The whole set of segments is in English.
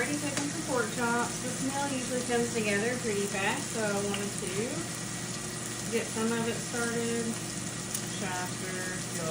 already cooking for pork chops. This meal usually comes together pretty fast, so I wanted to get some of it started. Shafter, go.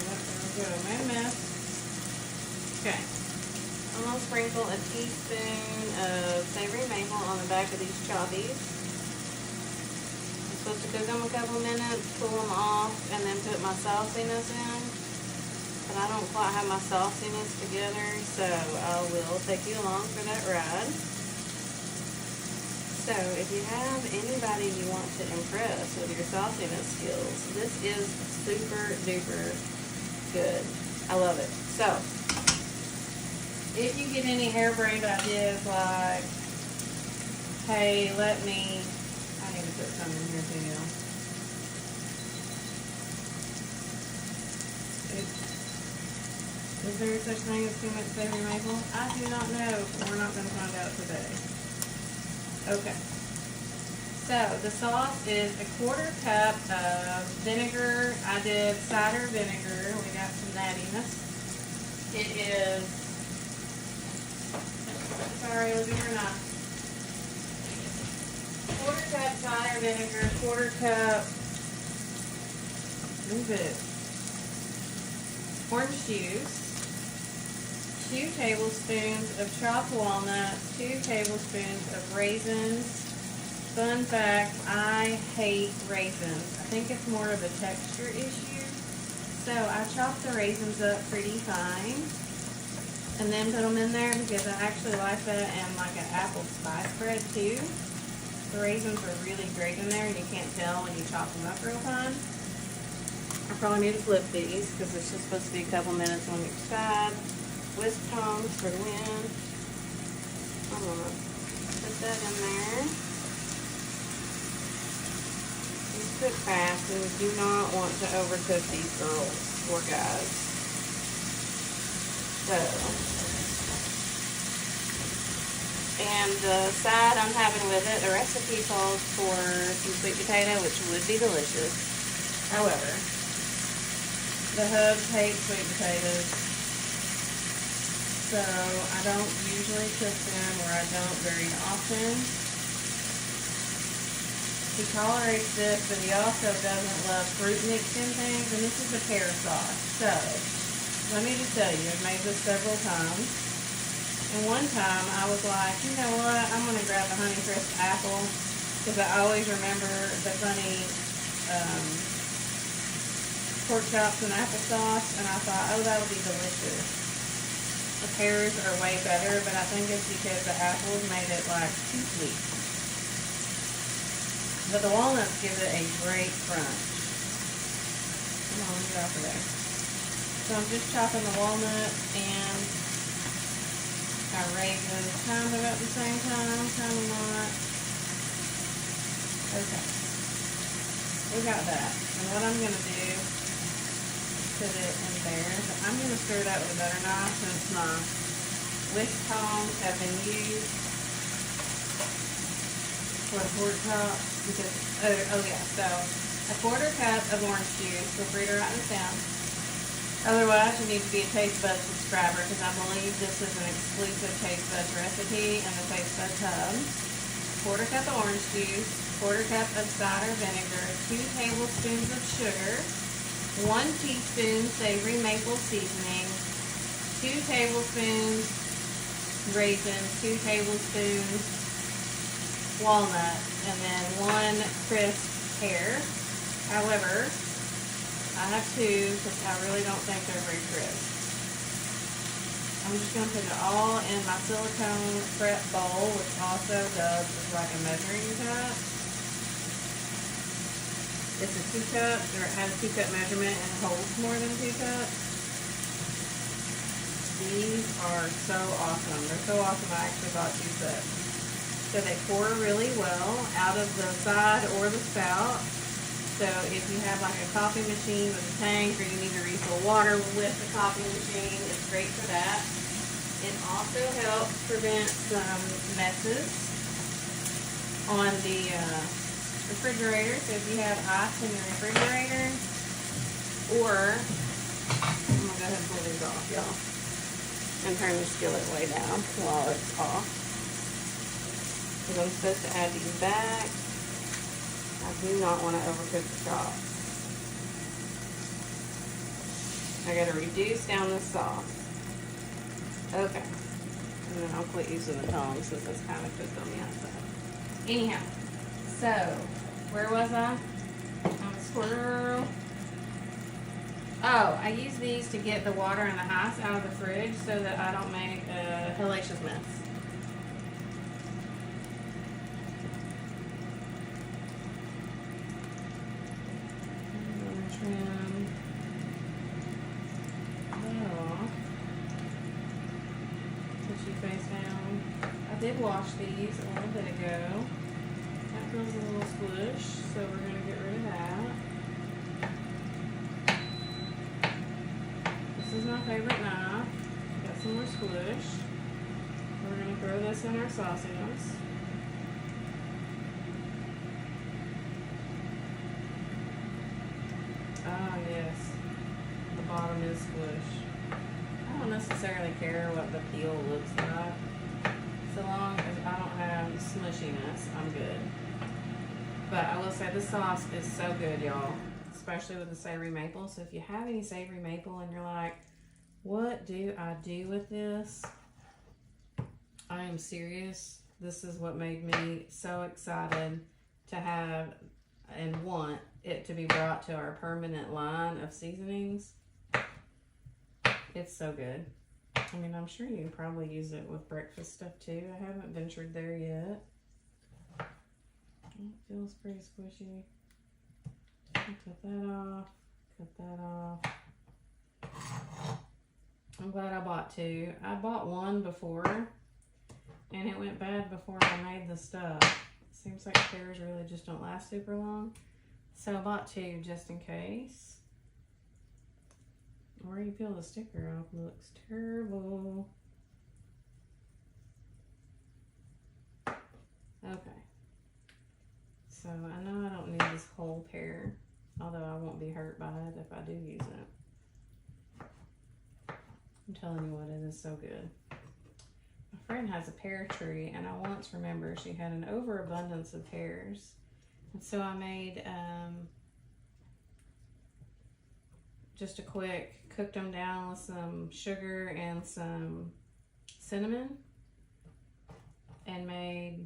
Yep, there we go. Made a mess. Okay. I'm going to sprinkle a teaspoon of savory maple on the back of these choppies. I'm supposed to cook them a couple minutes, pull them off, and then put my sauciness in. But I don't quite have my sauciness together, so I will take you along for that ride. So if you have anybody you want to impress with your sauciness skills, this is super duper good. I love it. So if you get any harebrained ideas like, hey, I need to put some in here too, y'all. Is there such thing as too much savory maple? I do not know, but we're not going to find out today. Okay. So the sauce is a 1/4 cup of vinegar. I did cider vinegar. We got some nattiness. It is, sorry, look at her knife. 1/4 cup cider vinegar, 1/4 cup, move it, orange juice, 2 tablespoons of chopped walnuts, 2 tablespoons of raisins. Fun fact, I hate raisins. I think it's more of a texture issue. So I chopped the raisins up pretty fine and then put them in there because I actually like that and like an apple spice bread too. The raisins are really great in there and you can't tell when you chop them up real fine. I probably need to flip these because it's just supposed to be a couple minutes on each side. Whisk tongs for the win. I'm gonna put that in there. These cook fast and you do not want to overcook these girls or guys. So, and the side I'm having with it, the recipe calls for some sweet potato, which would be delicious. However, the hubs hate sweet potatoes. So I don't usually cook them, or I don't very often. He tolerates this, but he also doesn't love fruit mixed in things, and this is a pear sauce. So let me just tell you, I've made this several times. And one time I was like, you know what, I'm going to grab the Honey Crisp apple, because I always remember the funny pork chops and applesauce, and I thought, oh, that would be delicious. The pears are way better, but I think it's because the apples made it like too sweet. But the walnuts give it a great crunch. Come on, get off of there. So I'm just chopping the walnuts and our raisins kind of at the same time, kind of not. Okay. We got that. And what I'm going to do, put it in there. But I'm going to stir that with a butter knife since my whisk tongs have been used for the pork chops. Because, oh yeah, so a 1/4 cup of orange juice. Feel free to write this down. Otherwise, you need to be a Taste Buds subscriber because I believe this is an exclusive Taste Buds recipe in the Taste Buds hub. 1/4 cup of orange juice, 1/4 cup of cider vinegar, 2 tablespoons of sugar, 1 teaspoon savory maple seasoning, 2 tablespoons raisins, 2 tablespoons walnuts, and then 1 crisp pear. However, I have 2 because I really don't think they're very crisp. I'm just going to put it all in my silicone prep bowl, which also does like a measuring cup. It's a 2 cup, or it has a 2 cup measurement and holds more than 2 cups. These are so awesome. They're so awesome I actually bought 2 sets. So they pour really well out of the side or the spout. So if you have like a coffee machine with a tank, or you need to refill water with the coffee machine, it's great for that. It also helps prevent some messes on the refrigerator. So if you have ice in your refrigerator, or I'm gonna go ahead and pull these off, y'all. and turn the skillet way down while it's off. Because I'm supposed to add these back. I do not want to overcook the chops. I gotta reduce down the sauce. Okay. And then I'll quit using the tongs since it's kind of cooked on the outside. Anyhow, so where was I? On the squirrel. Oh, I use these to get the water and the ice out of the fridge so that I don't make a hellacious mess. Trim. Oh. Put your face down. I did wash these a little bit ago. That feels a little squish, so we're going to get rid of that. This is my favorite knife. Got some more squish. We're going to throw this in our sausages. Ah, yes. The bottom is squish. I don't necessarily care what the peel looks like. So long as I don't have smushiness, I'm good. But I will say the sauce is so good, y'all. Especially with the savory maple. So if you have any savory maple and you're like, what do I do with this? I am serious. This is what made me so excited to have and want it to be brought to our permanent line of seasonings. It's so good. I mean, I'm sure you can probably use it with breakfast stuff too. I haven't ventured there yet. It feels pretty squishy. I'll cut that off. Cut that off. I'm glad I bought two. I bought one before, and it went bad before I made the stuff. Seems like pears really just don't last super long. So I bought two just in case. Where you peel the sticker off looks terrible. Okay. So I know I don't need this whole pear, although I won't be hurt by it if I do use it. I'm telling you what, it is so good. My friend has a pear tree, and I once remember she had an overabundance of pears. And so I made just a quick, cooked them down with some sugar and some cinnamon, and I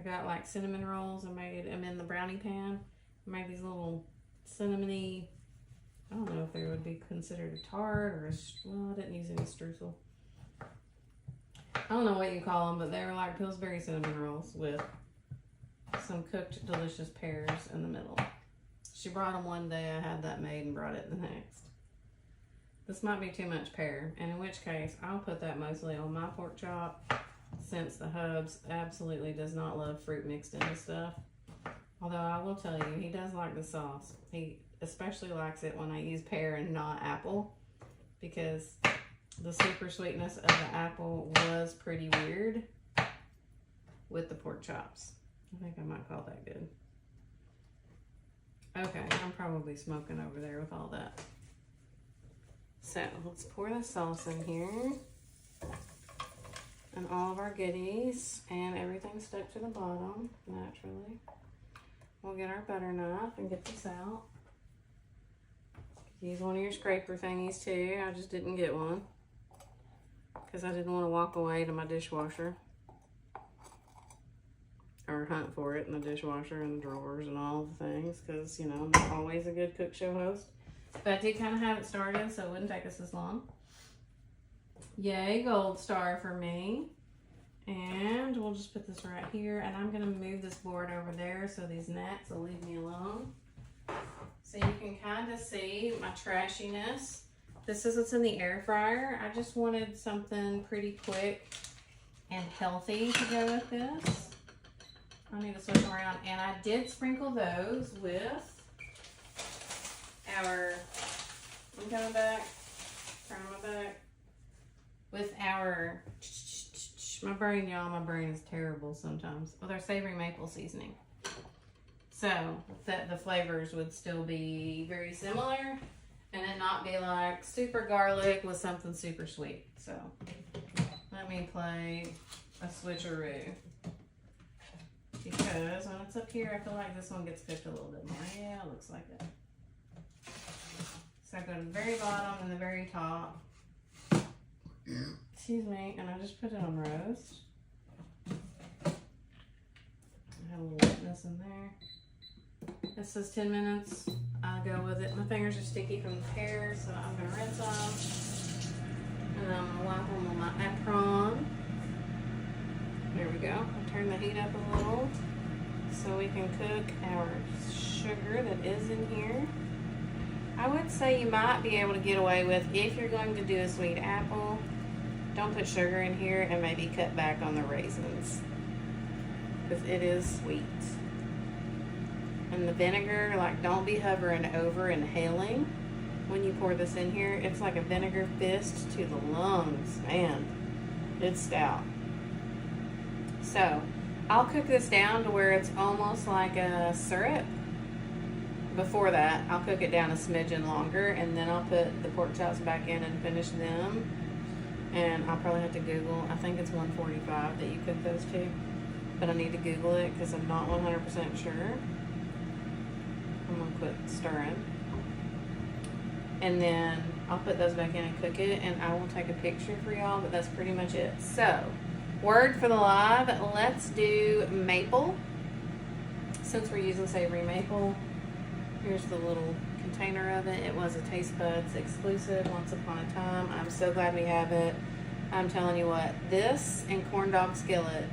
got like cinnamon rolls. I made them in the brownie pan. I made these little cinnamony, I don't know if they would be considered a tart or well, I didn't use any streusel. I don't know what you call them, but they were like Pillsbury cinnamon rolls with some cooked delicious pears in the middle. She brought them one day, I had that made and brought it the next. This might be too much pear, and in which case I'll put that mostly on my pork chop, since the hubs absolutely does not love fruit mixed into stuff. Although I will tell you, he does like the sauce. He especially likes it when I use pear and not apple, because the super sweetness of the apple was pretty weird with the pork chops. I think I might call that good. Okay, I'm probably smoking over there with all that. So let's pour the sauce in here. And all of our goodies, and everything stuck to the bottom, naturally. We'll get our butter knife and get this out. Use one of your scraper thingies too. I just didn't get one because I didn't want to walk away to my dishwasher or hunt for it in the dishwasher and the drawers and all the things, because, you know, I'm not always a good cook show host. But I did kind of have it started so it wouldn't take us as long. Yay, gold star for me. And we'll just put this right here, and I'm going to move this board over there so these gnats will leave me alone. So you can kind of see my trashiness. This is what's in the air fryer. I just wanted something pretty quick and healthy to go with this. I need to switch them around, and I did sprinkle those with our, I'm coming back, turn my back, with our, my brain, y'all, my brain is terrible sometimes, with our savory maple seasoning. So that the flavors would still be very similar, and then not be like super garlic with something super sweet. So let me play a switcheroo. Because when it's up here, I feel like this one gets cooked a little bit more. Yeah, it looks like it. So I go to the very bottom and the very top. Excuse me, and I just put it on roast. I have a little wetness in there. It says 10 minutes. I'll go with it. My fingers are sticky from the pear, so I'm gonna rinse them. And I'm gonna wipe them on my apron. There we go. I'll turn the heat up a little so we can cook our sugar that is in here. I would say you might be able to get away with, if you're going to do a sweet apple, don't put sugar in here and maybe cut back on the raisins, because it is sweet. And the vinegar, like, don't be hovering over inhaling when you pour this in here. It's like a vinegar fist to the lungs, man. It's stout. So I'll cook this down to where it's almost like a syrup. Before that, I'll cook it down a smidgen longer, and then I'll put the pork chops back in and finish them. And I'll probably have to Google, I think it's 145 that you cook those to, but I need to Google it because I'm not 100% sure. I'm gonna quit stirring. And then I'll put those back in and cook it, and I will take a picture for y'all, but that's pretty much it. So, word for the live, let's do maple. Since we're using savory maple, here's the little container of it. It was a Taste Buds exclusive once upon a time. I'm so glad we have it. I'm telling you what, this and corn dog skillet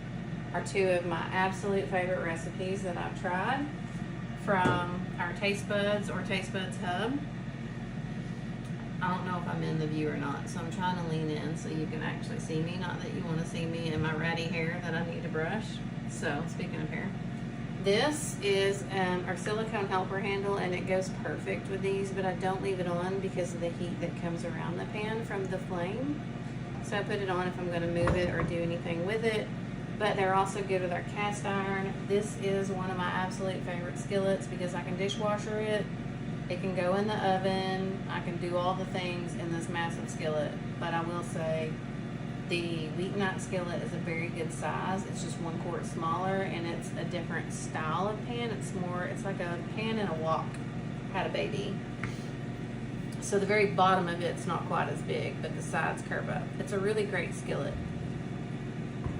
are two of my absolute favorite recipes that I've tried from our Taste Buds or Taste Buds Hub. I don't know if I'm in the view or not, so I'm trying to lean in so you can actually see me. Not that you want to see me and my ratty hair that I need to brush. So, speaking of hair, this is our silicone helper handle, and it goes perfect with these, but I don't leave it on because of the heat that comes around the pan from the flame. So I put it on if I'm going to move it or do anything with it. But they're also good with our cast iron. This is one of my absolute favorite skillets because I can dishwasher it. It can go in the oven. I can do all the things in this massive skillet. But I will say the weeknight skillet is a very good size. It's just 1 quart smaller, and it's a different style of pan. It's like a pan in a wok had a baby. So the very bottom of it's not quite as big, but the sides curve up. It's a really great skillet.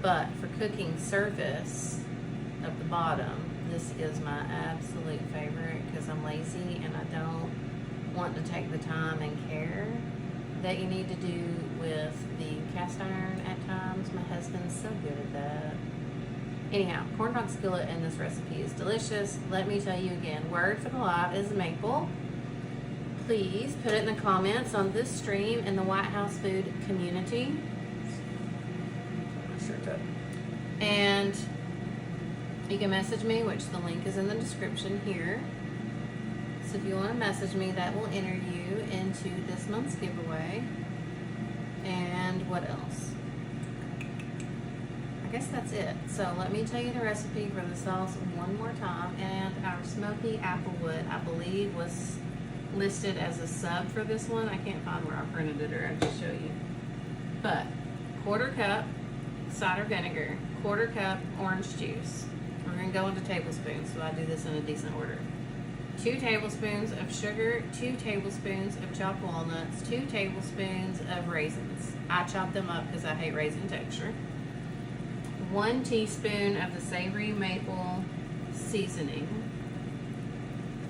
But for cooking surface of the bottom, this is my absolute favorite because I'm lazy and I don't want to take the time and care that you need to do with the cast iron at times. My husband's so good at that. Anyhow, corn dog skillet in this recipe is delicious. Let me tell you again, word for the live is maple. Please put it in the comments on this stream in the White House Food community. And you can message me, which the link is in the description here. So if you want to message me, that will enter you into this month's giveaway. And what else? I guess that's it. So let me tell you the recipe for the sauce one more time. And our smoky applewood, I believe, was listed as a sub for this one. I can't find where I printed it, or I'll just show you. But 1/4 cup cider vinegar, 1/4 cup orange juice. We're going to go into tablespoons, so I do this in a decent order. 2 tablespoons of sugar, 2 tablespoons of chopped walnuts, 2 tablespoons of raisins. I chop them up because I hate raisin texture. 1 teaspoon of the savory maple seasoning,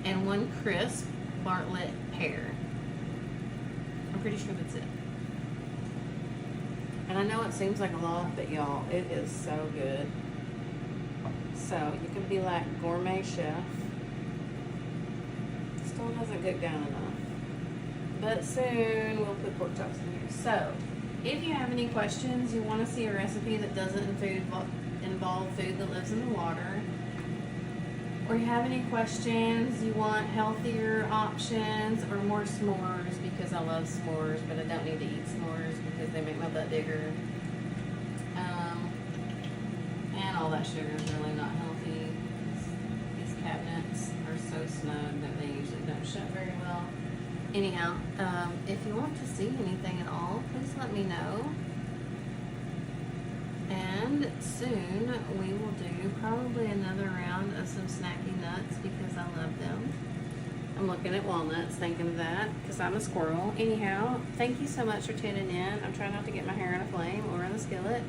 and 1 crisp Bartlett pear. I'm pretty sure that's it. And I know it seems like a lot, but y'all, it is so good. So you can be like gourmet chef. Still hasn't cooked down enough. But soon we'll put pork chops in here. So if you have any questions, you want to see a recipe that doesn't involve food that lives in the water, or you have any questions, you want healthier options or more s'mores, because I love s'mores, but I don't need to eat s'mores because they make my butt bigger. And all that sugar is really not healthy. These cabinets are so snug that they usually don't shut very well. Anyhow, if you want to see anything at all, please let me know. And soon we will do probably another round of some snacky nuts because I love them. I'm looking at walnuts thinking of that because I'm a squirrel. Anyhow, thank you so much for tuning in. I'm trying not to get my hair in a flame or in the skillet.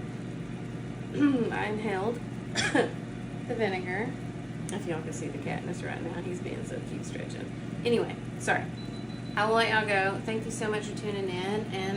I inhaled the vinegar. If y'all can see the Katniss right now, he's being so cute stretching. Anyway, sorry. I will let y'all go. Thank you so much for tuning in, and